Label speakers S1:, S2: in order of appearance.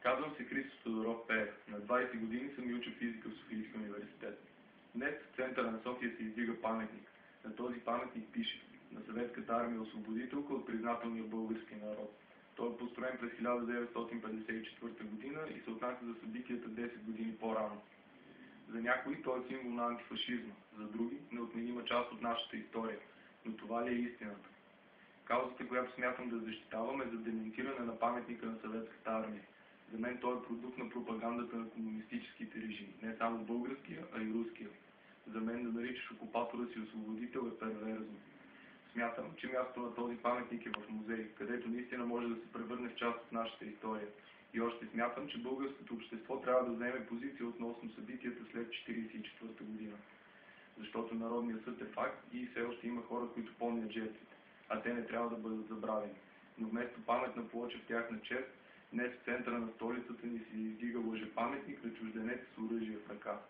S1: Казвам се Христо Тодоров Пеев. На 20 години съм и уча физика в Софийския университет. Днес в центъра на София се издига паметник. На този паметник пише: на Съветската армия освободителка от признателния български народ. Той е построен през 1954 година и се отнася за събитията 10 години по-рано. За някои той е символ на антифашизма, за други неотменима част от нашата история. Но това ли е истината? Каузата, която смятам да защитавам, е за демонтиране на паметника на Съветската армия. За мен той е продукт на пропагандата на комунистическите режими, не само българския, а и руския. За мен да наричаш окупатора си освободител е перверзно. Смятам, че мястото на този паметник е в музей, където наистина може да се превърне в част от нашата история. И още смятам, че българското общество трябва да вземе позиция относно събитията след 1944 година. Защото Народният съд е факт и все още има хора, които помнят жертвите, а те не трябва да бъдат забравени. Но вместо паметна плоча в тяхна чест, днес в центъра на столицата ни се издига лъжепаметник на чужденец с оръжие в ръка.